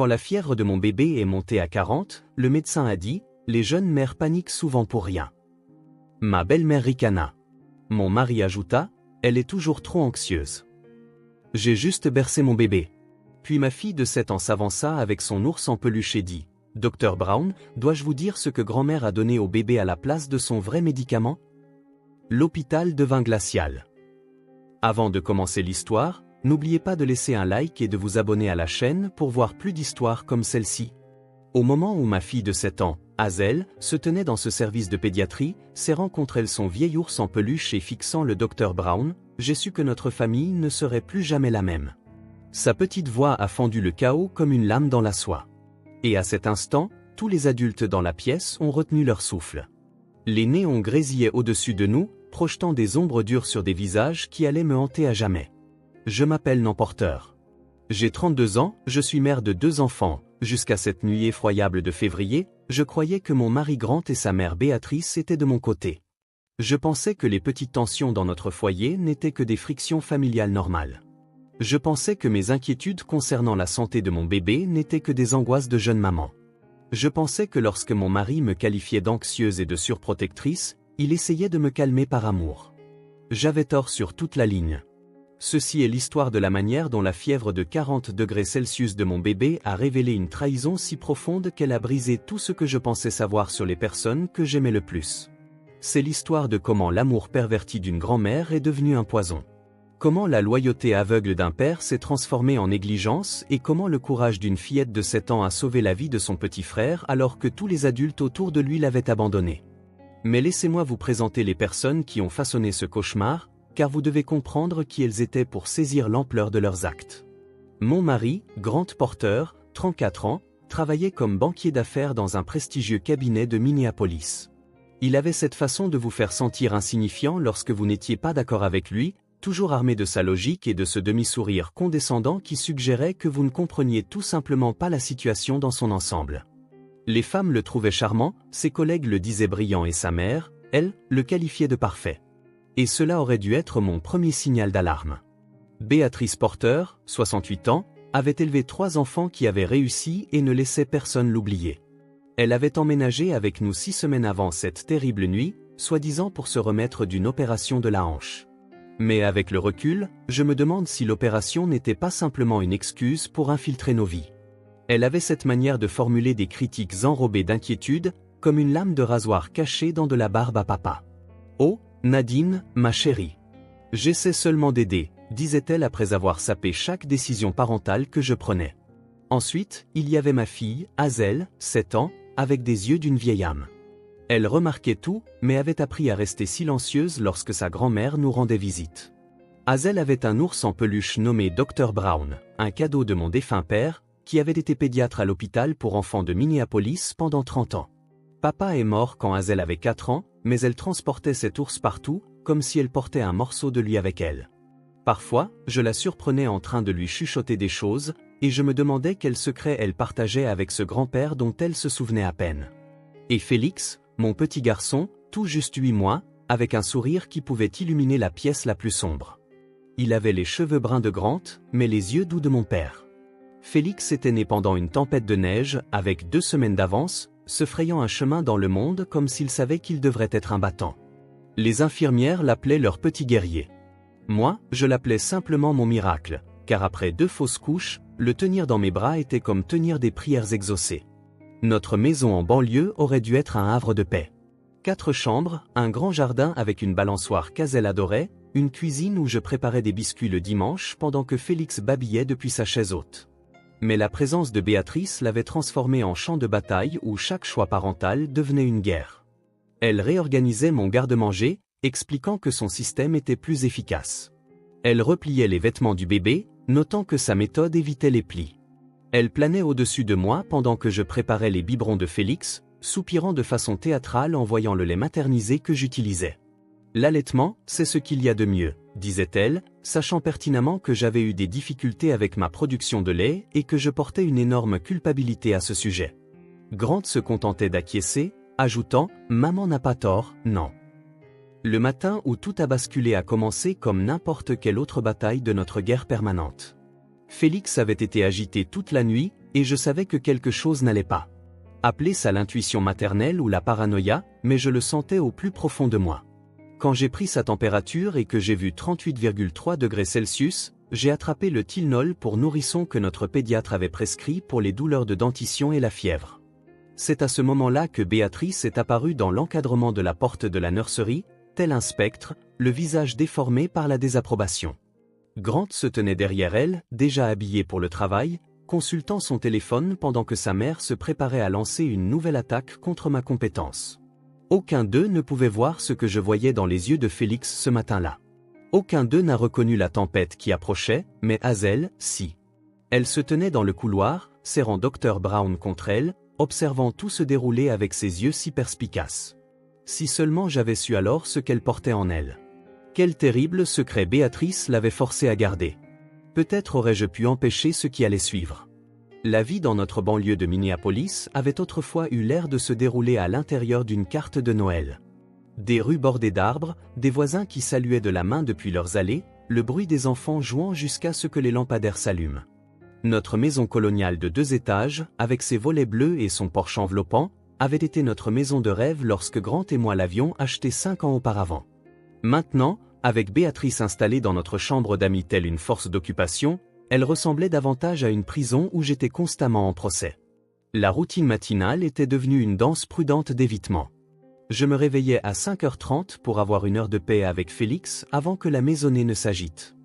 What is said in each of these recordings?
Quand la fièvre de mon bébé est montée à 40, le médecin a dit, les jeunes mères paniquent souvent pour rien. Ma belle-mère ricana. Mon mari ajouta, elle est toujours trop anxieuse. J'ai juste bercé mon bébé. Puis ma fille de 7 ans s'avança avec son ours en peluche et dit, Dr Brown, dois-je vous dire ce que grand-mère a donné au bébé à la place de son vrai médicament? L'hôpital devint glacial. Avant de commencer l'histoire, n'oubliez pas de laisser un like et de vous abonner à la chaîne pour voir plus d'histoires comme celle-ci. Au moment où ma fille de 7 ans, Hazel, se tenait dans ce service de pédiatrie, serrant contre elle son vieil ours en peluche et fixant le Dr Brown, j'ai su que notre famille ne serait plus jamais la même. Sa petite voix a fendu le chaos comme une lame dans la soie. Et à cet instant, tous les adultes dans la pièce ont retenu leur souffle. Les néons grésillaient au-dessus de nous, projetant des ombres dures sur des visages qui allaient me hanter à jamais. Je m'appelle Nan Porter. J'ai 32 ans, je suis mère de 2 enfants. Jusqu'à cette nuit effroyable de février, je croyais que mon mari Grant et sa mère Béatrice étaient de mon côté. Je pensais que les petites tensions dans notre foyer n'étaient que des frictions familiales normales. Je pensais que mes inquiétudes concernant la santé de mon bébé n'étaient que des angoisses de jeune maman. Je pensais que lorsque mon mari me qualifiait d'anxieuse et de surprotectrice, il essayait de me calmer par amour. J'avais tort sur toute la ligne. Ceci est l'histoire de la manière dont la fièvre de 40 degrés Celsius de mon bébé a révélé une trahison si profonde qu'elle a brisé tout ce que je pensais savoir sur les personnes que j'aimais le plus. C'est l'histoire de comment l'amour perverti d'une grand-mère est devenu un poison. Comment la loyauté aveugle d'un père s'est transformée en négligence et comment le courage d'une fillette de 7 ans a sauvé la vie de son petit frère alors que tous les adultes autour de lui l'avaient abandonné. Mais laissez-moi vous présenter les personnes qui ont façonné ce cauchemar, car vous devez comprendre qui elles étaient pour saisir l'ampleur de leurs actes. Mon mari, Grant Porter, 34 ans, travaillait comme banquier d'affaires dans un prestigieux cabinet de Minneapolis. Il avait cette façon de vous faire sentir insignifiant lorsque vous n'étiez pas d'accord avec lui, toujours armé de sa logique et de ce demi-sourire condescendant qui suggérait que vous ne compreniez tout simplement pas la situation dans son ensemble. Les femmes le trouvaient charmant, ses collègues le disaient brillant et sa mère, elle, le qualifiait de parfait. Et cela aurait dû être mon premier signal d'alarme. Béatrice Porter, 68 ans, avait élevé 3 enfants qui avaient réussi et ne laissait personne l'oublier. Elle avait emménagé avec nous 6 semaines avant cette terrible nuit, soi-disant pour se remettre d'une opération de la hanche. Mais avec le recul, je me demande si l'opération n'était pas simplement une excuse pour infiltrer nos vies. Elle avait cette manière de formuler des critiques enrobées d'inquiétude, comme une lame de rasoir cachée dans de la barbe à papa. Oh, Nadine, ma chérie. J'essaie seulement d'aider, disait-elle après avoir sapé chaque décision parentale que je prenais. Ensuite, il y avait ma fille, Hazel, 7 ans, avec des yeux d'une vieille âme. Elle remarquait tout, mais avait appris à rester silencieuse lorsque sa grand-mère nous rendait visite. Hazel avait un ours en peluche nommé Dr Brown, un cadeau de mon défunt père, qui avait été pédiatre à l'hôpital pour enfants de Minneapolis pendant 30 ans. Papa est mort quand Hazel avait 4 ans, mais elle transportait cet ours partout, comme si elle portait un morceau de lui avec elle. Parfois, je la surprenais en train de lui chuchoter des choses, et je me demandais quel secret elle partageait avec ce grand-père dont elle se souvenait à peine. Et Félix, mon petit garçon, tout juste 8 mois, avec un sourire qui pouvait illuminer la pièce la plus sombre. Il avait les cheveux bruns de Grant, mais les yeux doux de mon père. Félix était né pendant une tempête de neige, avec 2 semaines d'avance, se frayant un chemin dans le monde comme s'il savait qu'il devrait être un battant. Les infirmières l'appelaient leur petit guerrier. Moi, je l'appelais simplement mon miracle, car après 2 fausses couches, le tenir dans mes bras était comme tenir des prières exaucées. Notre maison en banlieue aurait dû être un havre de paix. 4 chambres, un grand jardin avec une balançoire qu'Hazel adorait, une cuisine où je préparais des biscuits le dimanche pendant que Félix babillait depuis sa chaise haute. Mais la présence de Béatrice l'avait transformé en champ de bataille où chaque choix parental devenait une guerre. Elle réorganisait mon garde-manger, expliquant que son système était plus efficace. Elle repliait les vêtements du bébé, notant que sa méthode évitait les plis. Elle planait au-dessus de moi pendant que je préparais les biberons de Félix, soupirant de façon théâtrale en voyant le lait maternisé que j'utilisais. L'allaitement, c'est ce qu'il y a de mieux, disait-elle, sachant pertinemment que j'avais eu des difficultés avec ma production de lait et que je portais une énorme culpabilité à ce sujet. Grant se contentait d'acquiescer, ajoutant « Maman n'a pas tort, non ». Le matin où tout a basculé a commencé comme n'importe quelle autre bataille de notre guerre permanente. Félix avait été agité toute la nuit, Et je savais que quelque chose n'allait pas. Appelez ça l'intuition maternelle ou la paranoïa, mais je le sentais au plus profond de moi. Quand j'ai pris sa température et que j'ai vu 38,3 degrés Celsius, j'ai attrapé le Tylenol pour nourrisson que notre pédiatre avait prescrit pour les douleurs de dentition et la fièvre. C'est à ce moment-là que Béatrice est apparue dans l'encadrement de la porte de la nurserie, tel un spectre, le visage déformé par la désapprobation. Grant se tenait derrière elle, déjà habillé pour le travail, consultant son téléphone pendant que sa mère se préparait à lancer une nouvelle attaque contre ma compétence. Aucun d'eux ne pouvait voir ce que je voyais dans les yeux de Félix ce matin-là. Aucun d'eux n'a reconnu la tempête qui approchait, mais Hazel, si. Elle se tenait dans le couloir, serrant Dr Brown contre elle, observant tout se dérouler avec ses yeux si perspicaces. Si seulement j'avais su alors ce qu'elle portait en elle. Quel terrible secret Béatrice l'avait forcé à garder. Peut-être aurais-je pu empêcher ce qui allait suivre. La vie dans notre banlieue de Minneapolis avait autrefois eu l'air de se dérouler à l'intérieur d'une carte de Noël. Des rues bordées d'arbres, des voisins qui saluaient de la main depuis leurs allées, le bruit des enfants jouant jusqu'à ce que les lampadaires s'allument. Notre maison coloniale de 2 étages, avec ses volets bleus et son porche enveloppant, avait été notre maison de rêve lorsque Grant et moi l'avions achetée 5 ans auparavant. Maintenant, avec Béatrice installée dans notre chambre d'amis telle une force d'occupation, elle ressemblait davantage à une prison où j'étais constamment en procès. La routine matinale était devenue une danse prudente d'évitement. Je me réveillais à 5h30 pour avoir une heure de paix avec Félix avant que la maisonnée ne s'agite.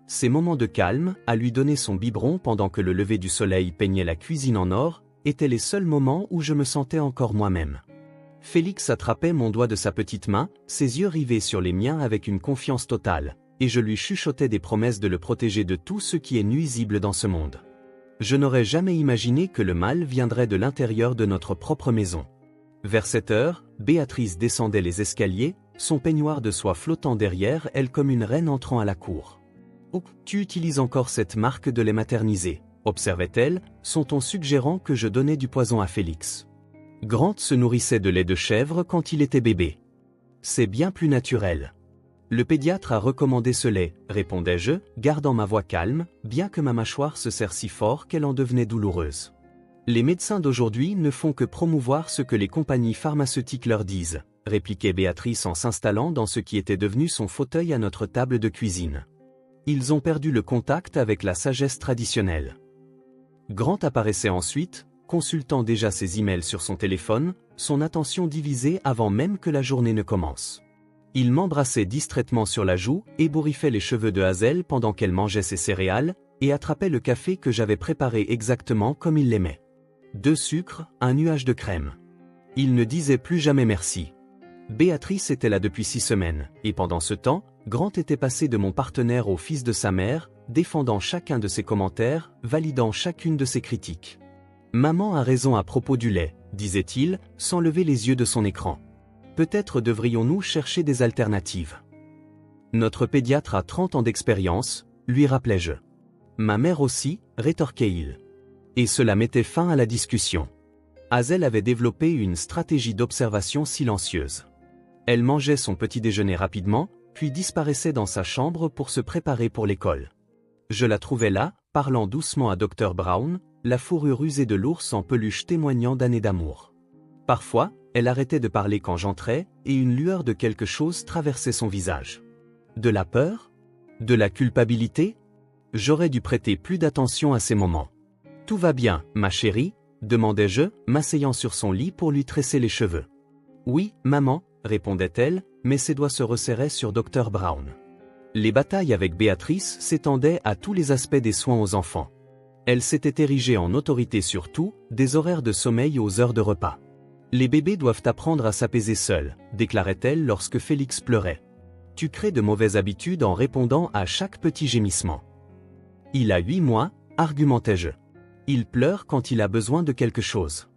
Ces moments de calme, à lui donner son biberon pendant que le lever du soleil peignait la cuisine en or, étaient les seuls moments où je me sentais encore moi-même. Félix attrapait mon doigt de sa petite main, ses yeux rivés sur les miens avec une confiance totale, et je lui chuchotais des promesses de le protéger de tout ce qui est nuisible dans ce monde. Je n'aurais jamais imaginé que le mal viendrait de l'intérieur de notre propre maison. Vers 7 heures, Béatrice descendait les escaliers, son peignoir de soie flottant derrière elle comme une reine entrant à la cour. « Oh, tu utilises encore cette marque de lait maternisé », observait-elle, son ton suggérant que je donnais du poison à Félix. Grant se nourrissait de lait de chèvre quand il était bébé. C'est bien plus naturel. Le pédiatre a recommandé ce lait, répondais-je, gardant ma voix calme, bien que ma mâchoire se serre si fort qu'elle en devenait douloureuse. Les médecins d'aujourd'hui ne font que promouvoir ce que les compagnies pharmaceutiques leur disent, répliquait Béatrice en s'installant dans ce qui était devenu son fauteuil à notre table de cuisine. Ils ont perdu le contact avec la sagesse traditionnelle. Grant apparaissait ensuite, consultant déjà ses emails sur son téléphone, son attention divisée avant même que la journée ne commence. Il m'embrassait distraitement sur la joue, ébouriffait les cheveux de Hazel pendant qu'elle mangeait ses céréales, et attrapait le café que j'avais préparé exactement comme il l'aimait. 2 sucres, un nuage de crème. Il ne disait plus jamais merci. Béatrice était là depuis 6 semaines, et pendant ce temps, Grant était passé de mon partenaire au fils de sa mère, défendant chacun de ses commentaires, validant chacune de ses critiques. « Maman a raison à propos du lait », disait-il, sans lever les yeux de son écran. Peut-être devrions-nous chercher des alternatives. Notre pédiatre a 30 ans d'expérience, lui rappelai-je. Ma mère aussi, rétorquait-il. Et cela mettait fin à la discussion. Hazel avait développé une stratégie d'observation silencieuse. Elle mangeait son petit déjeuner rapidement, puis disparaissait dans sa chambre pour se préparer pour l'école. Je la trouvais là, parlant doucement à Dr Brown, la fourrure usée de l'ours en peluche témoignant d'années d'amour. Parfois, elle arrêtait de parler quand j'entrais, et une lueur de quelque chose traversait son visage. De la peur? De la culpabilité? J'aurais dû prêter plus d'attention à ces moments. « Tout va bien, ma chérie ?» demandai-je, m'asseyant sur son lit pour lui tresser les cheveux. « Oui, maman », répondait-elle, mais ses doigts se resserraient sur Dr Brown. Les batailles avec Béatrice s'étendaient à tous les aspects des soins aux enfants. Elle s'était érigée en autorité sur tout, des horaires de sommeil aux heures de repas. « Les bébés doivent apprendre à s'apaiser seuls », déclarait-elle lorsque Félix pleurait. « Tu crées de mauvaises habitudes en répondant à chaque petit gémissement. »« Il a 8 mois, argumentai-je. Il pleure quand il a besoin de quelque chose. »«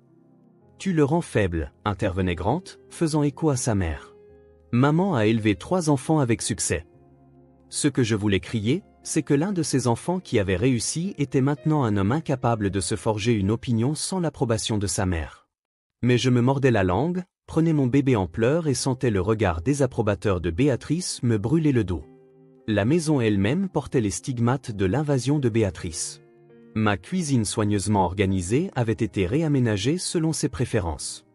Tu le rends faible, » intervenait Grant, faisant écho à sa mère. « Maman a élevé 3 enfants avec succès. » Ce que je voulais crier, c'est que l'un de ces enfants qui avait réussi était maintenant un homme incapable de se forger une opinion sans l'approbation de sa mère. Mais je me mordais la langue, prenais mon bébé en pleurs et sentais le regard désapprobateur de Béatrice me brûler le dos. La maison elle-même portait les stigmates de l'invasion de Béatrice. Ma cuisine soigneusement organisée avait été réaménagée selon ses préférences.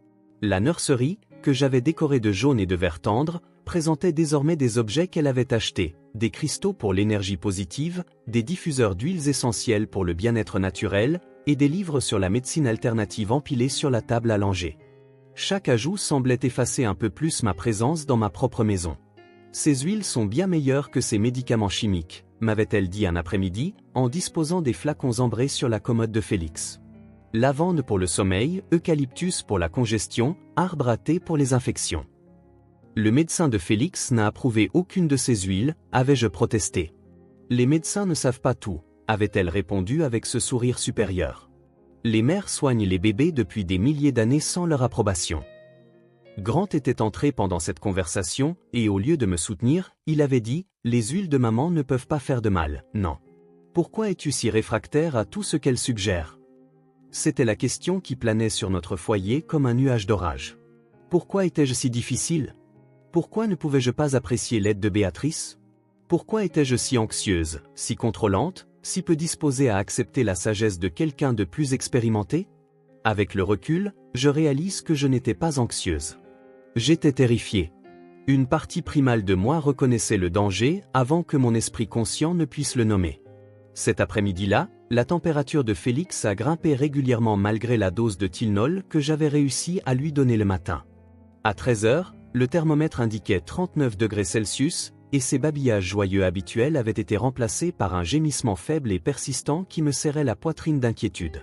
La nurserie, que j'avais décorée de jaune et de vert tendre, présentait désormais des objets qu'elle avait achetés, des cristaux pour l'énergie positive, des diffuseurs d'huiles essentielles pour le bien-être naturel, et des livres sur la médecine alternative empilés sur la table à langer. Chaque ajout semblait effacer un peu plus ma présence dans ma propre maison. Ces huiles sont bien meilleures que ces médicaments chimiques, m'avait-elle dit un après-midi, en disposant des flacons ambrés sur la commode de Félix. Lavande pour le sommeil, eucalyptus pour la congestion, arbre à thé pour les infections. Le médecin de Félix n'a approuvé aucune de ces huiles, avais-je protesté. Les médecins ne savent pas tout, avait-elle répondu avec ce sourire supérieur. Les mères soignent les bébés depuis des milliers d'années sans leur approbation. Grant était entré pendant cette conversation, et au lieu de me soutenir, il avait dit « Les huiles de maman ne peuvent pas faire de mal, non. Pourquoi es-tu si réfractaire à tout ce qu'elle suggère ?» C'était la question qui planait sur notre foyer comme un nuage d'orage. Pourquoi étais-je si difficile? Pourquoi ne pouvais-je pas apprécier l'aide de Béatrice? Pourquoi étais-je si anxieuse, si contrôlante, si peu disposée à accepter la sagesse de quelqu'un de plus expérimenté? Avec le recul, je réalise que je n'étais pas anxieuse. J'étais terrifiée. Une partie primale de moi reconnaissait le danger avant que mon esprit conscient ne puisse le nommer. Cet après-midi-là, la température de Félix a grimpé régulièrement malgré la dose de Tylenol que j'avais réussi à lui donner le matin. À 13 h, le thermomètre indiquait 39 degrés Celsius, et ses babillages joyeux habituels avaient été remplacés par un gémissement faible et persistant qui me serrait la poitrine d'inquiétude.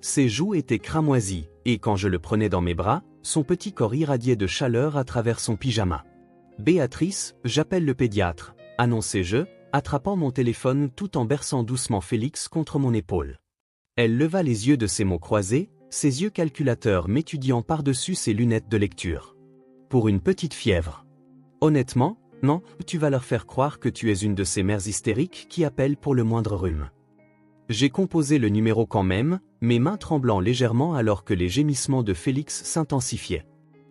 Ses joues étaient cramoisies, et quand je le prenais dans mes bras, son petit corps irradiait de chaleur à travers son pyjama. « Béatrice, j'appelle le pédiatre », annonçai-je, attrapant mon téléphone tout en berçant doucement Félix contre mon épaule. Elle leva les yeux de ses mots croisés, ses yeux calculateurs m'étudiant par-dessus ses lunettes de lecture. « Pour une petite fièvre. » « Honnêtement, non, tu vas leur faire croire que tu es une de ces mères hystériques qui appellent pour le moindre rhume. » J'ai composé le numéro quand même, mes mains tremblant légèrement alors que les gémissements de Félix s'intensifiaient.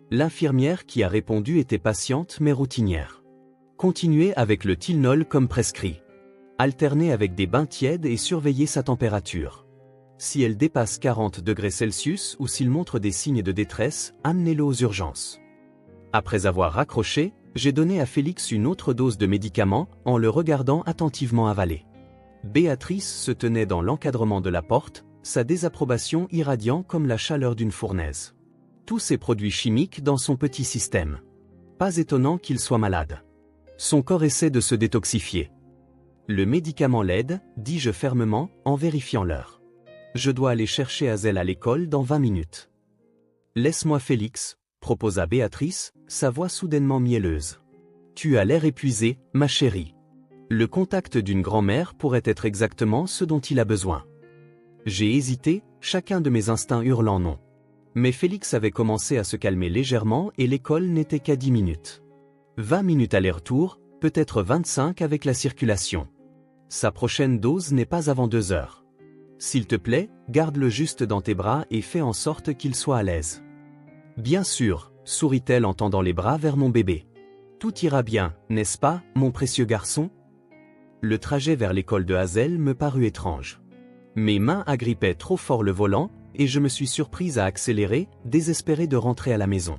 L'infirmière qui a répondu était patiente mais routinière. Continuez avec le Tylenol comme prescrit. Alternez avec des bains tièdes et surveillez sa température. Si elle dépasse 40 degrés Celsius ou s'il montre des signes de détresse, amenez-le aux urgences. Après avoir raccroché, j'ai donné à Félix une autre dose de médicaments en le regardant attentivement avaler. Béatrice se tenait dans l'encadrement de la porte, sa désapprobation irradiant comme la chaleur d'une fournaise. Tous ces produits chimiques dans son petit système. Pas étonnant qu'il soit malade. Son corps essaie de se détoxifier. Le médicament l'aide, dis-je fermement, en vérifiant l'heure. Je dois aller chercher Hazel à l'école dans 20 minutes. Laisse-moi Félix, proposa Béatrice, sa voix soudainement mielleuse. Tu as l'air épuisée, ma chérie. Le contact d'une grand-mère pourrait être exactement ce dont il a besoin. J'ai hésité, chacun de mes instincts hurlant non. Mais Félix avait commencé à se calmer légèrement et l'école n'était qu'à 10 minutes. 20 minutes aller-retour, peut-être 25 avec la circulation. Sa prochaine dose n'est pas avant 2 heures. S'il te plaît, garde-le juste dans tes bras et fais en sorte qu'il soit à l'aise. Bien sûr, sourit-elle en tendant les bras vers mon bébé. Tout ira bien, n'est-ce pas, mon précieux garçon? Le trajet vers l'école de Hazel me parut étrange. Mes mains agrippaient trop fort le volant, et je me suis surprise à accélérer, désespérée de rentrer à la maison.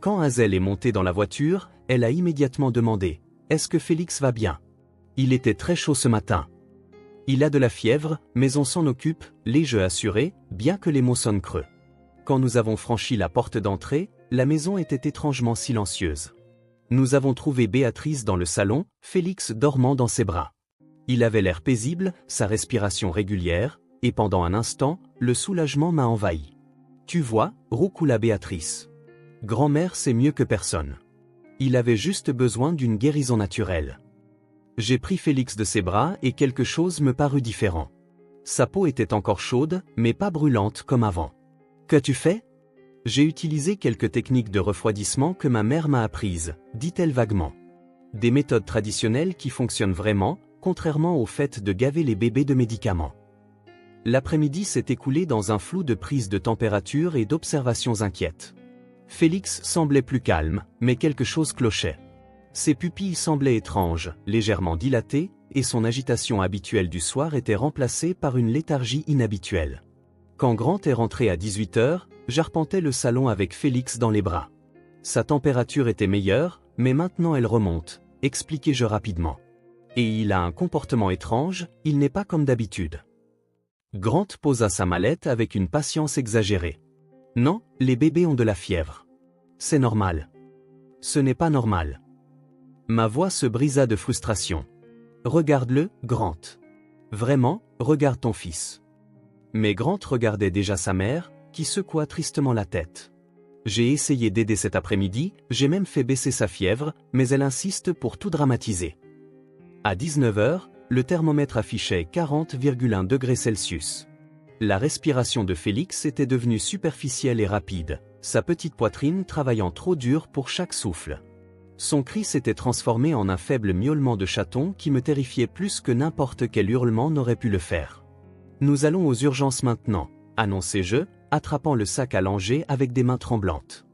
Quand Hazel est montée dans la voiture, elle a immédiatement demandé « Est-ce que Félix va bien ?» Il était très chaud ce matin. Il a de la fièvre, mais on s'en occupe, l'ai-je assuré, bien que les mots sonnent creux. Quand nous avons franchi la porte d'entrée, la maison était étrangement silencieuse. Nous avons trouvé Béatrice dans le salon, Félix dormant dans ses bras. Il avait l'air paisible, sa respiration régulière, et pendant un instant, le soulagement m'a envahi. Tu vois, roucoula Béatrice. Grand-mère sait mieux que personne. Il avait juste besoin d'une guérison naturelle. J'ai pris Félix de ses bras et quelque chose me parut différent. Sa peau était encore chaude, mais pas brûlante comme avant. Qu'as-tu fait? J'ai utilisé quelques techniques de refroidissement que ma mère m'a apprises, dit-elle vaguement. Des méthodes traditionnelles qui fonctionnent vraiment, contrairement au fait de gaver les bébés de médicaments. L'après-midi s'est écoulé dans un flou de prises de température et d'observations inquiètes. Félix semblait plus calme, mais quelque chose clochait. Ses pupilles semblaient étranges, légèrement dilatées, et son agitation habituelle du soir était remplacée par une léthargie inhabituelle. Quand Grant est rentré à 18 h, j'arpentais le salon avec Félix dans les bras. Sa température était meilleure, mais maintenant elle remonte, expliquai-je rapidement. Et il a un comportement étrange, il n'est pas comme d'habitude. Grant posa sa mallette avec une patience exagérée. Non, les bébés ont de la fièvre. C'est normal. Ce n'est pas normal. Ma voix se brisa de frustration. Regarde-le, Grant. Vraiment, regarde ton fils. Mais Grant regardait déjà sa mère, qui secoua tristement la tête. J'ai essayé d'aider cet après-midi, j'ai même fait baisser sa fièvre, mais elle insiste pour tout dramatiser. À 19 h, le thermomètre affichait 40,1 degrés Celsius. La respiration de Félix était devenue superficielle et rapide, sa petite poitrine travaillant trop dur pour chaque souffle. Son cri s'était transformé en un faible miaulement de chaton qui me terrifiait plus que n'importe quel hurlement n'aurait pu le faire. « Nous allons aux urgences maintenant », annonçai-je, attrapant le sac à langer avec des mains tremblantes.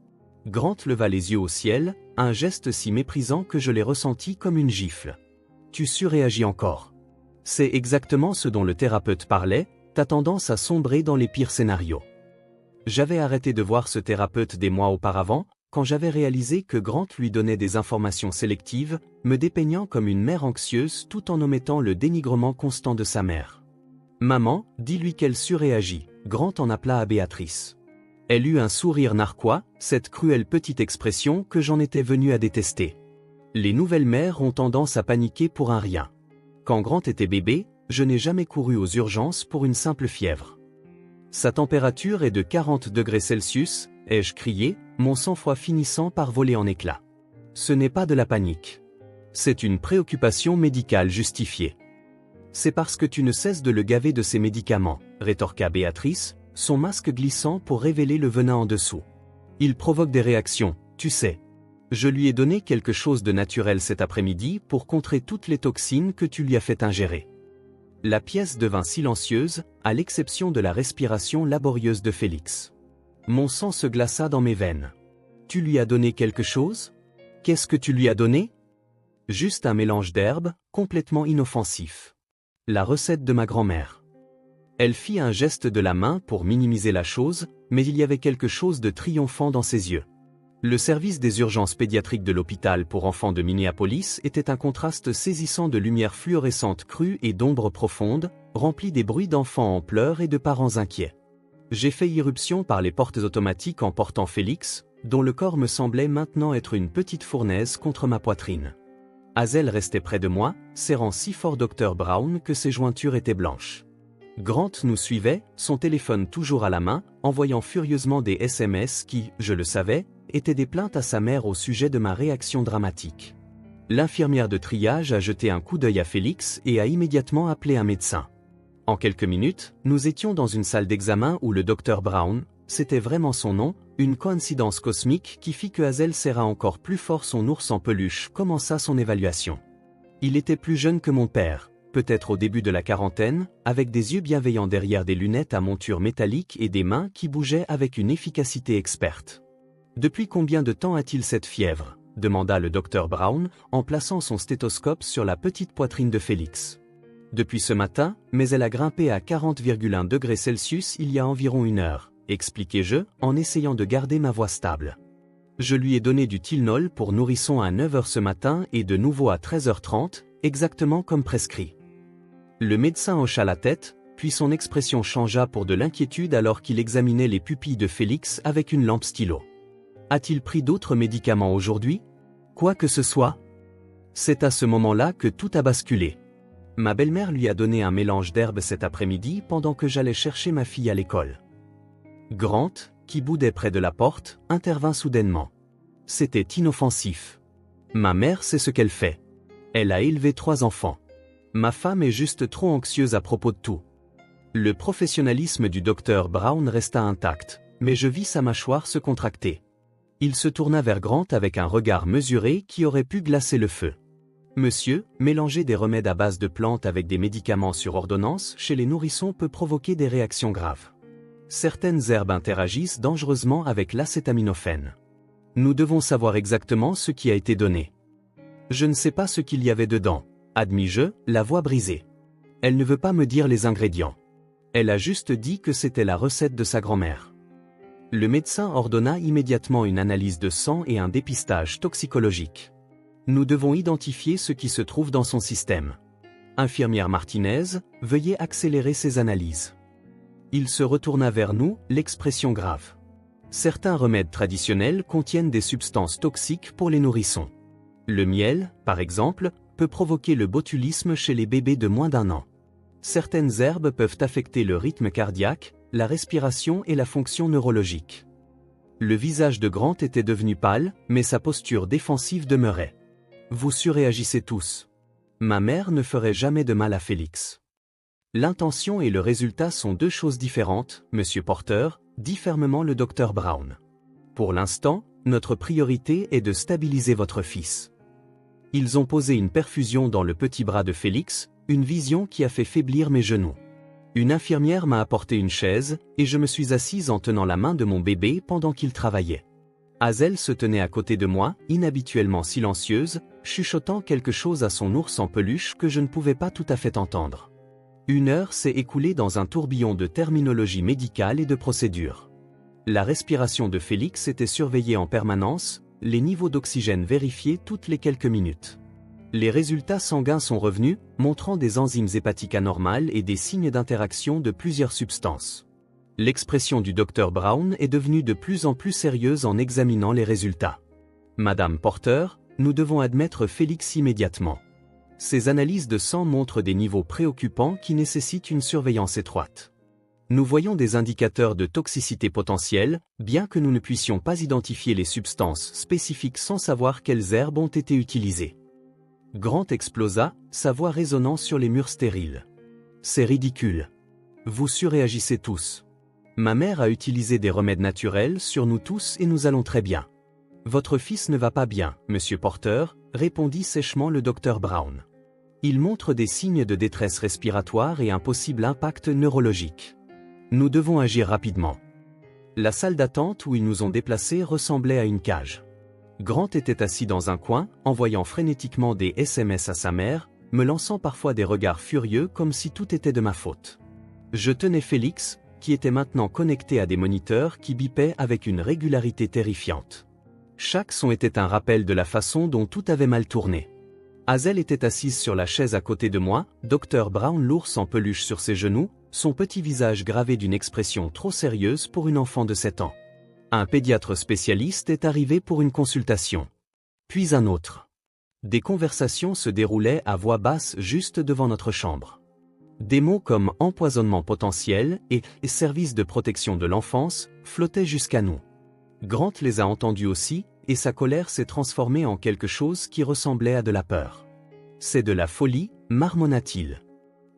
Grant leva les yeux au ciel, un geste si méprisant que je l'ai ressenti comme une gifle. « Tu surréagis encore. C'est exactement ce dont le thérapeute parlait, t'as tendance à sombrer dans les pires scénarios. » J'avais arrêté de voir ce thérapeute des mois auparavant, quand j'avais réalisé que Grant lui donnait des informations sélectives, me dépeignant comme une mère anxieuse tout en omettant le dénigrement constant de sa mère. « Maman, dis-lui qu'elle surréagit », Grant en appela à Béatrice. Elle eut un sourire narquois, cette cruelle petite expression que j'en étais venu à détester. Les nouvelles mères ont tendance à paniquer pour un rien. Quand Grant était bébé, je n'ai jamais couru aux urgences pour une simple fièvre. Sa température est de 40 degrés Celsius, ai-je crié, mon sang-froid finissant par voler en éclats. Ce n'est pas de la panique. C'est une préoccupation médicale justifiée. C'est parce que tu ne cesses de le gaver de ses médicaments, rétorqua Béatrice, son masque glissant pour révéler le venin en dessous. Il provoque des réactions, tu sais. Je lui ai donné quelque chose de naturel cet après-midi pour contrer toutes les toxines que tu lui as fait ingérer. La pièce devint silencieuse, à l'exception de la respiration laborieuse de Félix. Mon sang se glaça dans mes veines. Tu lui as donné quelque chose? Qu'est-ce que tu lui as donné? Juste un mélange d'herbes, complètement inoffensif. La recette de ma grand-mère. Elle fit un geste de la main pour minimiser la chose, mais il y avait quelque chose de triomphant dans ses yeux. Le service des urgences pédiatriques de l'hôpital pour enfants de Minneapolis était un contraste saisissant de lumière fluorescente crue et d'ombres profondes, rempli des bruits d'enfants en pleurs et de parents inquiets. J'ai fait irruption par les portes automatiques en portant Félix, dont le corps me semblait maintenant être une petite fournaise contre ma poitrine. Hazel restait près de moi, serrant si fort Dr Brown que ses jointures étaient blanches. Grant nous suivait, son téléphone toujours à la main, envoyant furieusement des SMS qui, je le savais, étaient des plaintes à sa mère au sujet de ma réaction dramatique. L'infirmière de triage a jeté un coup d'œil à Félix et a immédiatement appelé un médecin. En quelques minutes, nous étions dans une salle d'examen où le Dr Brown, c'était vraiment son nom, une coïncidence cosmique qui fit que Hazel serra encore plus fort son ours en peluche, commença son évaluation. Il était plus jeune que mon père, peut-être au début de la quarantaine, avec des yeux bienveillants derrière des lunettes à monture métallique et des mains qui bougeaient avec une efficacité experte. « Depuis combien de temps a-t-il cette fièvre ?» demanda le Dr Brown, en plaçant son stéthoscope sur la petite poitrine de Félix. « Depuis ce matin, mais elle a grimpé à 40,1 degrés Celsius il y a environ 1 heure, expliquai-je, en essayant de garder ma voix stable. Je lui ai donné du Tylenol pour nourrisson à 9 h ce matin et de nouveau à 13h30, exactement comme prescrit. » Le médecin hocha la tête, puis son expression changea pour de l'inquiétude alors qu'il examinait les pupilles de Félix avec une lampe stylo. A-t-il pris d'autres médicaments aujourd'hui? Quoi que ce soit? C'est à ce moment-là que tout a basculé. Ma belle-mère lui a donné un mélange d'herbes cet après-midi pendant que j'allais chercher ma fille à l'école. Grant, qui boudait près de la porte, intervint soudainement. C'était inoffensif. Ma mère sait ce qu'elle fait. Elle a élevé 3 enfants. Ma femme est juste trop anxieuse à propos de tout. Le professionnalisme du docteur Brown resta intact, mais je vis sa mâchoire se contracter. Il se tourna vers Grant avec un regard mesuré qui aurait pu glacer le feu. « Monsieur, mélanger des remèdes à base de plantes avec des médicaments sur ordonnance chez les nourrissons peut provoquer des réactions graves. Certaines herbes interagissent dangereusement avec l'acétaminophène. Nous devons savoir exactement ce qui a été donné. » Je ne sais pas ce qu'il y avait dedans, admis-je, la voix brisée. Elle ne veut pas me dire les ingrédients. Elle a juste dit que c'était la recette de sa grand-mère. Le médecin ordonna immédiatement une analyse de sang et un dépistage toxicologique. Nous devons identifier ce qui se trouve dans son système. Infirmière Martinez, veuillez accélérer ces analyses. Il se retourna vers nous, l'expression grave. Certains remèdes traditionnels contiennent des substances toxiques pour les nourrissons. Le miel, par exemple, peut provoquer le botulisme chez les bébés de moins d'1 an. Certaines herbes peuvent affecter le rythme cardiaque, la respiration et la fonction neurologique. Le visage de Grant était devenu pâle, mais sa posture défensive demeurait. Vous surréagissez tous. Ma mère ne ferait jamais de mal à Félix. L'intention et le résultat sont deux choses différentes, Monsieur Porter, dit fermement le docteur Brown. Pour l'instant, notre priorité est de stabiliser votre fils. Ils ont posé une perfusion dans le petit bras de Félix, une vision qui a fait faiblir mes genoux. Une infirmière m'a apporté une chaise, et je me suis assise en tenant la main de mon bébé pendant qu'il travaillait. Hazel se tenait à côté de moi, inhabituellement silencieuse, chuchotant quelque chose à son ours en peluche que je ne pouvais pas tout à fait entendre. 1 heure s'est écoulée dans un tourbillon de terminologie médicale et de procédures. La respiration de Félix était surveillée en permanence, les niveaux d'oxygène vérifiés toutes les quelques minutes. Les résultats sanguins sont revenus, montrant des enzymes hépatiques anormales et des signes d'interaction de plusieurs substances. L'expression du docteur Brown est devenue de plus en plus sérieuse en examinant les résultats. Madame Porter, nous devons admettre Félix immédiatement. Ces analyses de sang montrent des niveaux préoccupants qui nécessitent une surveillance étroite. Nous voyons des indicateurs de toxicité potentielle, bien que nous ne puissions pas identifier les substances spécifiques sans savoir quelles herbes ont été utilisées. Grant explosa, sa voix résonnant sur les murs stériles. C'est ridicule. Vous surréagissez tous. Ma mère a utilisé des remèdes naturels sur nous tous et nous allons très bien. Votre fils ne va pas bien, Monsieur Porter, répondit sèchement le docteur Brown. Il montre des signes de détresse respiratoire et un possible impact neurologique. Nous devons agir rapidement. La salle d'attente où ils nous ont déplacés ressemblait à une cage. Grant était assis dans un coin, envoyant frénétiquement des SMS à sa mère, me lançant parfois des regards furieux comme si tout était de ma faute. Je tenais Félix, qui était maintenant connecté à des moniteurs qui bipaient avec une régularité terrifiante. Chaque son était un rappel de la façon dont tout avait mal tourné. Hazel était assise sur la chaise à côté de moi, Dr Brown l'ours en peluche sur ses genoux, son petit visage gravé d'une expression trop sérieuse pour une enfant de 7 ans. Un pédiatre spécialiste est arrivé pour une consultation. Puis un autre. Des conversations se déroulaient à voix basse juste devant notre chambre. Des mots comme empoisonnement potentiel et service de protection de l'enfance flottaient jusqu'à nous. Grant les a entendus aussi, et sa colère s'est transformée en quelque chose qui ressemblait à de la peur. C'est de la folie, marmonna-t-il.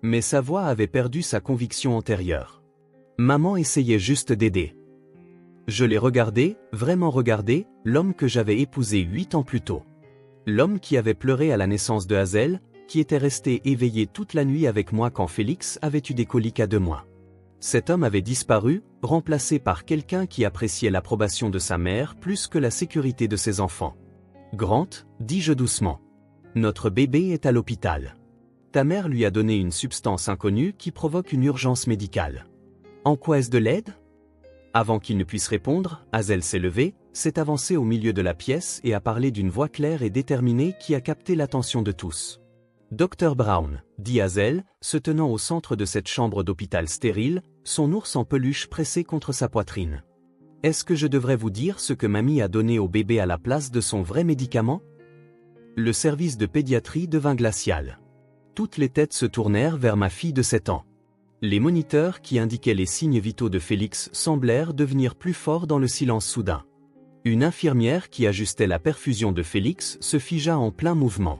Mais sa voix avait perdu sa conviction antérieure. Maman essayait juste d'aider. Je l'ai regardé, vraiment regardé, l'homme que j'avais épousé 8 ans plus tôt. L'homme qui avait pleuré à la naissance de Hazel, qui était resté éveillé toute la nuit avec moi quand Félix avait eu des coliques à 2 mois. Cet homme avait disparu, remplacé par quelqu'un qui appréciait l'approbation de sa mère plus que la sécurité de ses enfants. Grant, dis-je doucement. Notre bébé est à l'hôpital. Ta mère lui a donné une substance inconnue qui provoque une urgence médicale. En quoi est-ce de l'aide ? Avant qu'il ne puisse répondre, Hazel s'est levée, s'est avancée au milieu de la pièce et a parlé d'une voix claire et déterminée qui a capté l'attention de tous. Dr Brown, dit Hazel, se tenant au centre de cette chambre d'hôpital stérile, son ours en peluche pressé contre sa poitrine. Est-ce que je devrais vous dire ce que mamie a donné au bébé à la place de son vrai médicament ? Le service de pédiatrie devint glacial. Toutes les têtes se tournèrent vers ma fille de 7 ans. Les moniteurs qui indiquaient les signes vitaux de Félix semblèrent devenir plus forts dans le silence soudain. Une infirmière qui ajustait la perfusion de Félix se figea en plein mouvement.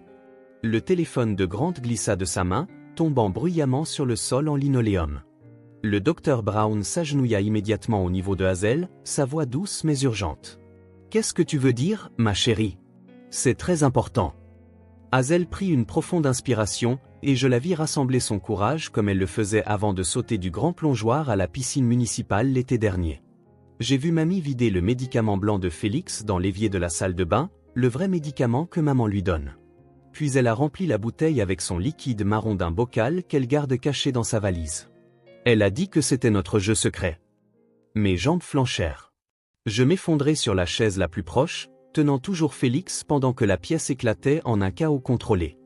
Le téléphone de Grant glissa de sa main, tombant bruyamment sur le sol en linoléum. Le docteur Brown s'agenouilla immédiatement au niveau de Hazel, sa voix douce mais urgente. « Qu'est-ce que tu veux dire, ma chérie ? C'est très important. » Hazel prit une profonde inspiration, et je la vis rassembler son courage comme elle le faisait avant de sauter du grand plongeoir à la piscine municipale l'été dernier. J'ai vu mamie vider le médicament blanc de Félix dans l'évier de la salle de bain, le vrai médicament que maman lui donne. puis elle a rempli la bouteille avec son liquide marron d'un bocal qu'elle garde caché dans sa valise. Elle a dit que c'était notre jeu secret. Mes jambes flanchèrent. Je m'effondrai sur la chaise la plus proche, tenant toujours Félix pendant que la pièce éclatait en un chaos contrôlé.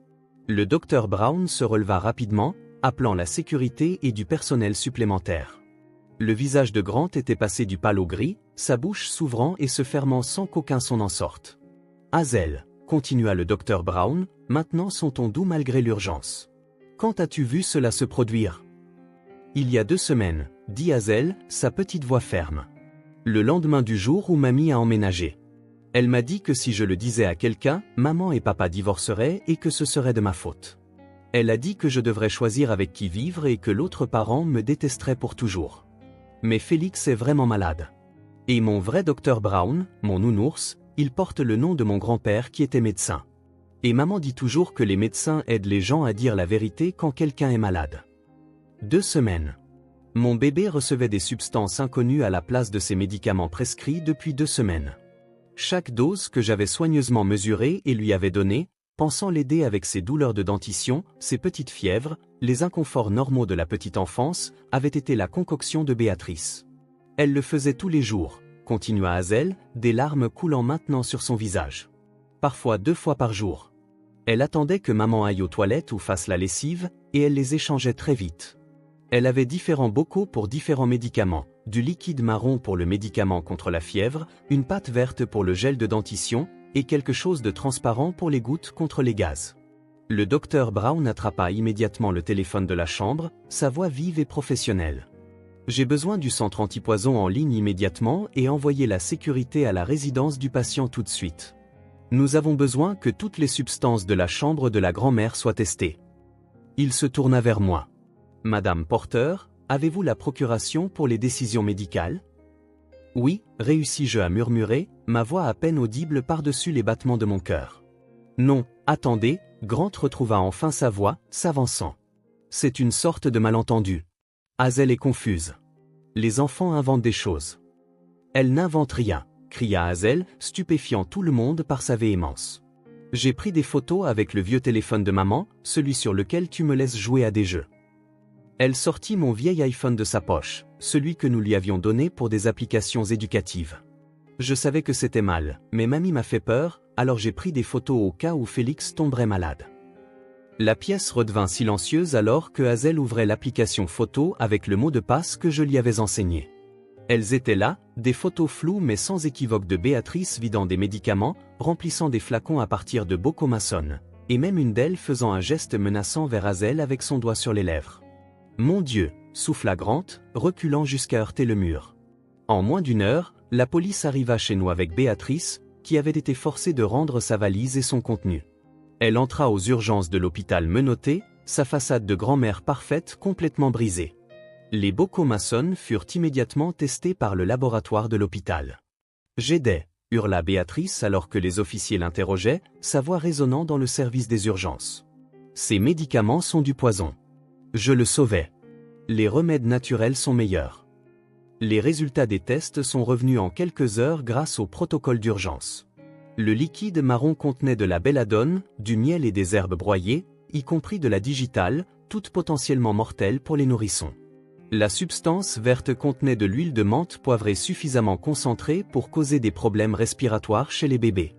Le docteur Brown se releva rapidement, appelant la sécurité et du personnel supplémentaire. Le visage de Grant était passé du pâle au gris, sa bouche s'ouvrant et se fermant sans qu'aucun son en sorte. « Hazel, » continua le docteur Brown, maintenant son ton doux malgré l'urgence. « Quand as-tu vu cela se produire ?»« Il y a 2 semaines, » dit Hazel, sa petite voix ferme. « Le lendemain du jour où mamie a emménagé. Elle m'a dit que si je le disais à quelqu'un, maman et papa divorceraient et que ce serait de ma faute. Elle a dit que je devrais choisir avec qui vivre et que l'autre parent me détesterait pour toujours. Mais Félix est vraiment malade. Et mon vrai docteur Brown, mon nounours, il porte le nom de mon grand-père qui était médecin. Et maman dit toujours que les médecins aident les gens à dire la vérité quand quelqu'un est malade. 2 semaines. Mon bébé recevait des substances inconnues à la place de ses médicaments prescrits depuis 2 semaines. Chaque dose que j'avais soigneusement mesurée et lui avais donnée, pensant l'aider avec ses douleurs de dentition, ses petites fièvres, les inconforts normaux de la petite enfance, avait été la concoction de Béatrice. Elle le faisait tous les jours, continua Hazel, des larmes coulant maintenant sur son visage. Parfois 2 fois par jour. Elle attendait que maman aille aux toilettes ou fasse la lessive, et elle les échangeait très vite. Elle avait différents bocaux pour différents médicaments, du liquide marron pour le médicament contre la fièvre, une pâte verte pour le gel de dentition, et quelque chose de transparent pour les gouttes contre les gaz. Le docteur Brown attrapa immédiatement le téléphone de la chambre, sa voix vive et professionnelle. « J'ai besoin du centre antipoison en ligne immédiatement et envoyer la sécurité à la résidence du patient tout de suite. Nous avons besoin que toutes les substances de la chambre de la grand-mère soient testées. » Il se tourna vers moi. « Madame Porter, avez-vous la procuration pour les décisions médicales ?» « Oui, réussis-je à murmurer, ma voix à peine audible par-dessus les battements de mon cœur. »« Non, attendez, » Grant retrouva enfin sa voix, s'avançant. « C'est une sorte de malentendu. Hazel est confuse. Les enfants inventent des choses. »« Elle n'invente rien, » cria Hazel, stupéfiant tout le monde par sa véhémence. « J'ai pris des photos avec le vieux téléphone de maman, celui sur lequel tu me laisses jouer à des jeux. » Elle sortit mon vieil iPhone de sa poche, celui que nous lui avions donné pour des applications éducatives. Je savais que c'était mal, mais mamie m'a fait peur, alors j'ai pris des photos au cas où Félix tomberait malade. La pièce redevint silencieuse alors que Hazel ouvrait l'application photo avec le mot de passe que je lui avais enseigné. Elles étaient là, des photos floues mais sans équivoque de Béatrice vidant des médicaments, remplissant des flacons à partir de bocaux maçonnes, et même une d'elles faisant un geste menaçant vers Hazel avec son doigt sur les lèvres. « Mon Dieu !» souffla Grant, reculant jusqu'à heurter le mur. En moins d'1 heure, la police arriva chez nous avec Béatrice, qui avait été forcée de rendre sa valise et son contenu. Elle entra aux urgences de l'hôpital menottée, sa façade de grand-mère parfaite complètement brisée. Les bocaux maçonnes furent immédiatement testés par le laboratoire de l'hôpital. « J'aidais » hurla Béatrice alors que les officiers l'interrogeaient, sa voix résonnant dans le service des urgences. « Ces médicaments sont du poison. Je le sauvais. Les remèdes naturels sont meilleurs. » Les résultats des tests sont revenus en quelques heures grâce au protocole d'urgence. Le liquide marron contenait de la belladone, du miel et des herbes broyées, y compris de la digitale, toutes potentiellement mortelles pour les nourrissons. La substance verte contenait de l'huile de menthe poivrée suffisamment concentrée pour causer des problèmes respiratoires chez les bébés.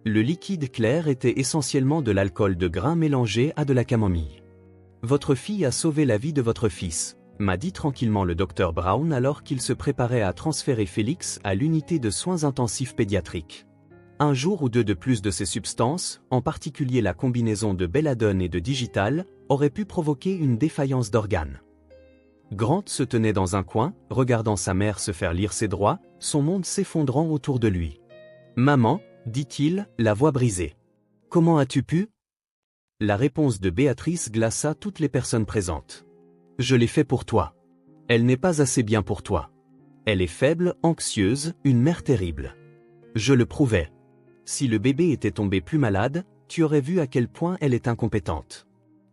Le liquide clair était essentiellement de l'alcool de grain mélangé à de la camomille. « Votre fille a sauvé la vie de votre fils », m'a dit tranquillement le docteur Brown alors qu'il se préparait à transférer Félix à l'unité de soins intensifs pédiatriques. 1 jour ou 2 de plus de ces substances, en particulier la combinaison de belladone et de digital, aurait pu provoquer une défaillance d'organes. Grant se tenait dans un coin, regardant sa mère se faire lire ses droits, son monde s'effondrant autour de lui. « Maman, » dit-il, la voix brisée. « Comment as-tu pu ?» La réponse de Béatrice glaça toutes les personnes présentes. « Je l'ai fait pour toi. Elle n'est pas assez bien pour toi. Elle est faible, anxieuse, une mère terrible. Je le prouvais. Si le bébé était tombé plus malade, tu aurais vu à quel point elle est incompétente.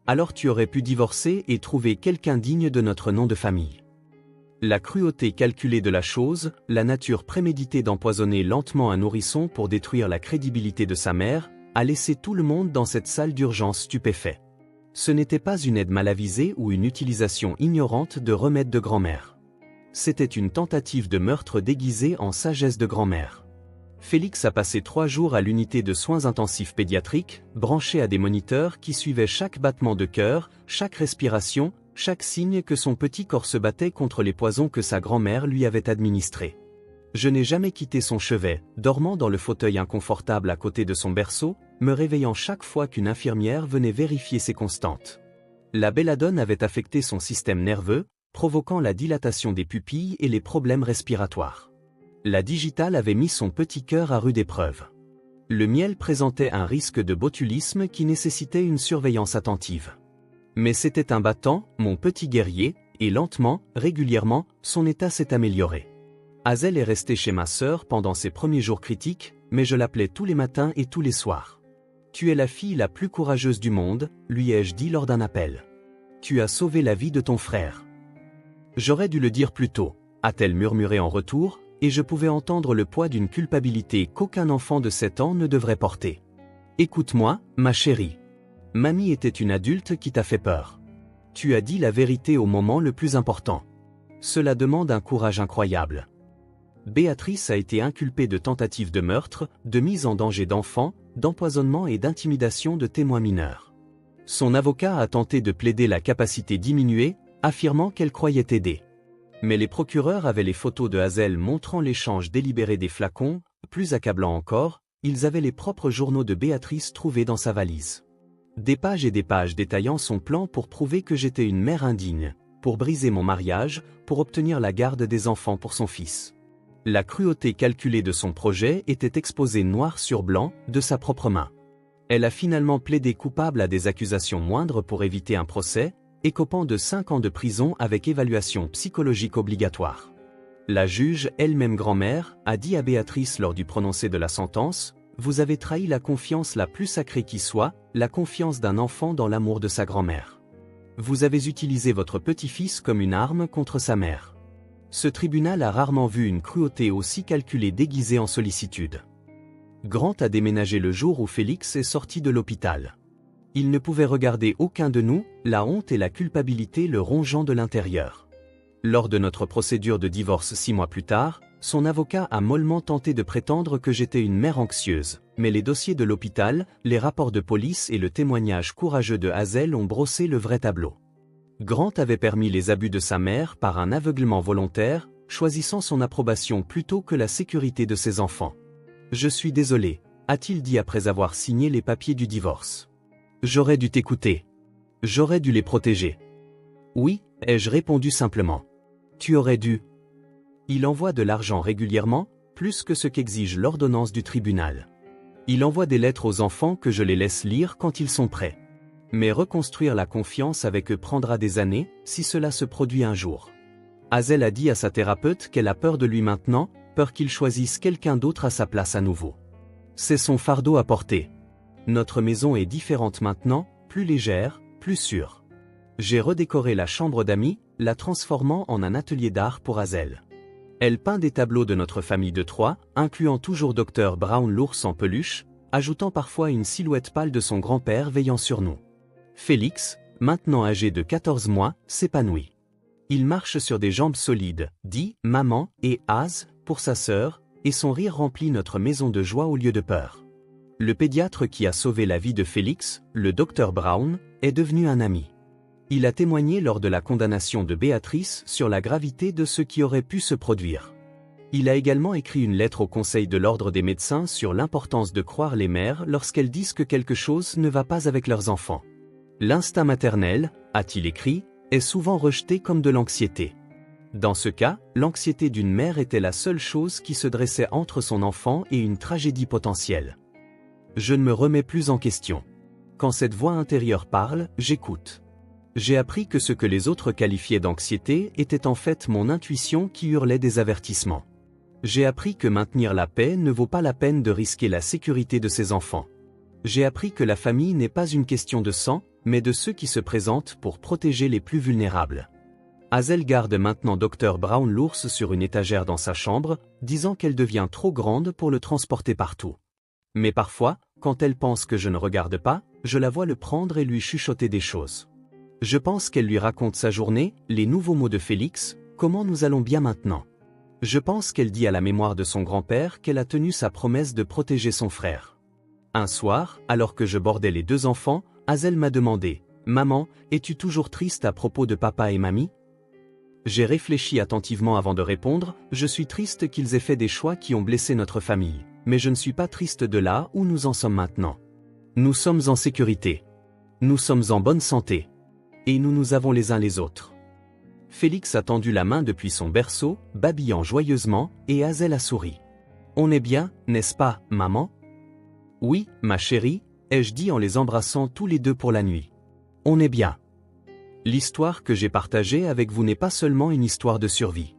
Alors tu aurais pu divorcer et trouver quelqu'un digne de notre nom de famille. » La cruauté calculée de la chose, la nature préméditée d'empoisonner lentement un nourrisson pour détruire la crédibilité de sa mère, a laissé tout le monde dans cette salle d'urgence stupéfait. Ce n'était pas une aide mal avisée ou une utilisation ignorante de remèdes de grand-mère. C'était une tentative de meurtre déguisée en sagesse de grand-mère. Félix a passé 3 jours à l'unité de soins intensifs pédiatriques, branché à des moniteurs qui suivaient chaque battement de cœur, chaque respiration, chaque signe que son petit corps se battait contre les poisons que sa grand-mère lui avait administrés. Je n'ai jamais quitté son chevet, dormant dans le fauteuil inconfortable à côté de son berceau, me réveillant chaque fois qu'une infirmière venait vérifier ses constantes. La belladone avait affecté son système nerveux, provoquant la dilatation des pupilles et les problèmes respiratoires. La digitale avait mis son petit cœur à rude épreuve. Le miel présentait un risque de botulisme qui nécessitait une surveillance attentive. Mais c'était un battant, mon petit guerrier, et lentement, régulièrement, son état s'est amélioré. Hazel est restée chez ma sœur pendant ses premiers jours critiques, mais je l'appelais tous les matins et tous les soirs. « Tu es la fille la plus courageuse du monde », lui ai-je dit lors d'un appel. « Tu as sauvé la vie de ton frère. » J'aurais dû le dire plus tôt, a-t-elle murmuré en retour, et je pouvais entendre le poids d'une culpabilité qu'aucun enfant de 7 ans ne devrait porter. « Écoute-moi, ma chérie. Mamie était une adulte qui t'a fait peur. Tu as dit la vérité au moment le plus important. Cela demande un courage incroyable. » Béatrice a été inculpée de tentative de meurtre, de mise en danger d'enfants, d'empoisonnement et d'intimidation de témoins mineurs. Son avocat a tenté de plaider la capacité diminuée, affirmant qu'elle croyait aider. Mais les procureurs avaient les photos de Hazel montrant l'échange délibéré des flacons, plus accablant encore, ils avaient les propres journaux de Béatrice trouvés dans sa valise. Des pages et des pages détaillant son plan pour prouver que j'étais une mère indigne, pour briser mon mariage, pour obtenir la garde des enfants pour son fils. La cruauté calculée de son projet était exposée noir sur blanc, de sa propre main. Elle a finalement plaidé coupable à des accusations moindres pour éviter un procès, écopant de 5 ans de prison avec évaluation psychologique obligatoire. La juge, elle-même grand-mère, a dit à Béatrice lors du prononcé de la sentence « Vous avez trahi la confiance la plus sacrée qui soit, la confiance d'un enfant dans l'amour de sa grand-mère. Vous avez utilisé votre petit-fils comme une arme contre sa mère. » Ce tribunal a rarement vu une cruauté aussi calculée déguisée en sollicitude. Grant a déménagé le jour où Félix est sorti de l'hôpital. Il ne pouvait regarder aucun de nous, la honte et la culpabilité le rongeant de l'intérieur. Lors de notre procédure de divorce 6 mois plus tard, son avocat a mollement tenté de prétendre que j'étais une mère anxieuse, mais les dossiers de l'hôpital, les rapports de police et le témoignage courageux de Hazel ont brossé le vrai tableau. Grant avait permis les abus de sa mère par un aveuglement volontaire, choisissant son approbation plutôt que la sécurité de ses enfants. « Je suis désolé », a-t-il dit après avoir signé les papiers du divorce. « J'aurais dû t'écouter. J'aurais dû les protéger. »« Oui », ai-je répondu simplement. « Tu aurais dû. » Il envoie de l'argent régulièrement, plus que ce qu'exige l'ordonnance du tribunal. Il envoie des lettres aux enfants que je les laisse lire quand ils sont prêts. Mais reconstruire la confiance avec eux prendra des années, si cela se produit un jour. Hazel a dit à sa thérapeute qu'elle a peur de lui maintenant, peur qu'il choisisse quelqu'un d'autre à sa place à nouveau. C'est son fardeau à porter. Notre maison est différente maintenant, plus légère, plus sûre. J'ai redécoré la chambre d'amis, la transformant en un atelier d'art pour Hazel. Elle peint des tableaux de notre famille de 3, incluant toujours Dr Brown l'ours en peluche, ajoutant parfois une silhouette pâle de son grand-père veillant sur nous. Félix, maintenant âgé de 14 mois, s'épanouit. Il marche sur des jambes solides, dit « maman » et « Az » pour sa sœur, et son rire remplit notre maison de joie au lieu de peur. Le pédiatre qui a sauvé la vie de Félix, le Dr Brown, est devenu un ami. Il a témoigné lors de la condamnation de Béatrice sur la gravité de ce qui aurait pu se produire. Il a également écrit une lettre au Conseil de l'Ordre des médecins sur l'importance de croire les mères lorsqu'elles disent que quelque chose ne va pas avec leurs enfants. L'instinct maternel, a-t-il écrit, est souvent rejeté comme de l'anxiété. Dans ce cas, l'anxiété d'une mère était la seule chose qui se dressait entre son enfant et une tragédie potentielle. Je ne me remets plus en question. Quand cette voix intérieure parle, j'écoute. J'ai appris que ce que les autres qualifiaient d'anxiété était en fait mon intuition qui hurlait des avertissements. J'ai appris que maintenir la paix ne vaut pas la peine de risquer la sécurité de ses enfants. J'ai appris que la famille n'est pas une question de sang, mais de ceux qui se présentent pour protéger les plus vulnérables. Hazel garde maintenant Dr Brown l'ours sur une étagère dans sa chambre, disant qu'elle devient trop grande pour le transporter partout. Mais parfois, Quand elle pense que je ne regarde pas, je la vois le prendre et lui chuchoter des choses. Je pense qu'elle lui raconte sa journée, les nouveaux mots de Félix, comment nous allons bien maintenant. Je pense qu'elle dit à la mémoire de son grand-père qu'elle a tenu sa promesse de protéger son frère. Un soir, alors que je bordais les 2 enfants, Hazel m'a demandé « Maman, es-tu toujours triste à propos de papa et mamie ?» J'ai réfléchi attentivement avant de répondre « Je suis triste qu'ils aient fait des choix qui ont blessé notre famille, mais je ne suis pas triste de là où nous en sommes maintenant. Nous sommes en sécurité. Nous sommes en bonne santé. Et nous nous avons les uns les autres. » Félix a tendu la main depuis son berceau, babillant joyeusement, et Hazel a souri. « On est bien, n'est-ce pas, maman ?»« Oui, ma chérie, » ai-je dit en les embrassant tous les deux pour la nuit. « On est bien. » L'histoire que j'ai partagée avec vous n'est pas seulement une histoire de survie.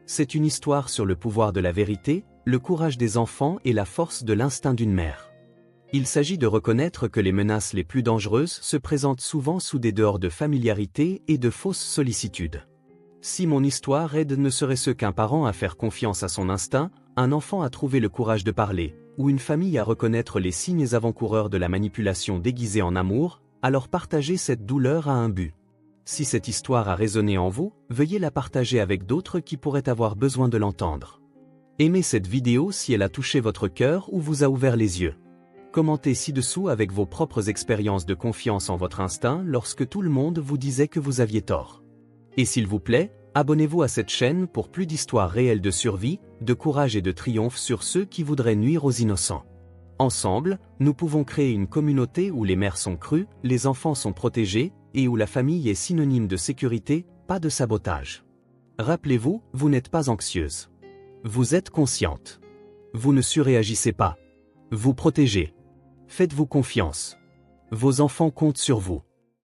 C'est une histoire sur le pouvoir de la vérité, le courage des enfants et la force de l'instinct d'une mère. Il s'agit de reconnaître que les menaces les plus dangereuses se présentent souvent sous des dehors de familiarité et de fausses sollicitudes. Si mon histoire aide ne serait-ce qu'un parent à faire confiance à son instinct, un enfant à trouver le courage de parler, ou une famille à reconnaître les signes avant-coureurs de la manipulation déguisée en amour, alors partagez cette douleur à un but. Si cette histoire a résonné en vous, veuillez la partager avec d'autres qui pourraient avoir besoin de l'entendre. Aimez cette vidéo si elle a touché votre cœur ou vous a ouvert les yeux. Commentez ci-dessous avec vos propres expériences de confiance en votre instinct lorsque tout le monde vous disait que vous aviez tort. Et s'il vous plaît, abonnez-vous à cette chaîne pour plus d'histoires réelles de survie, de courage et de triomphe sur ceux qui voudraient nuire aux innocents. Ensemble, nous pouvons créer une communauté où les mères sont crues, les enfants sont protégés, et où la famille est synonyme de sécurité, pas de sabotage. Rappelez-vous, vous n'êtes pas anxieuse. Vous êtes consciente. Vous ne surréagissez pas. Vous protégez. Faites-vous confiance. Vos enfants comptent sur vous.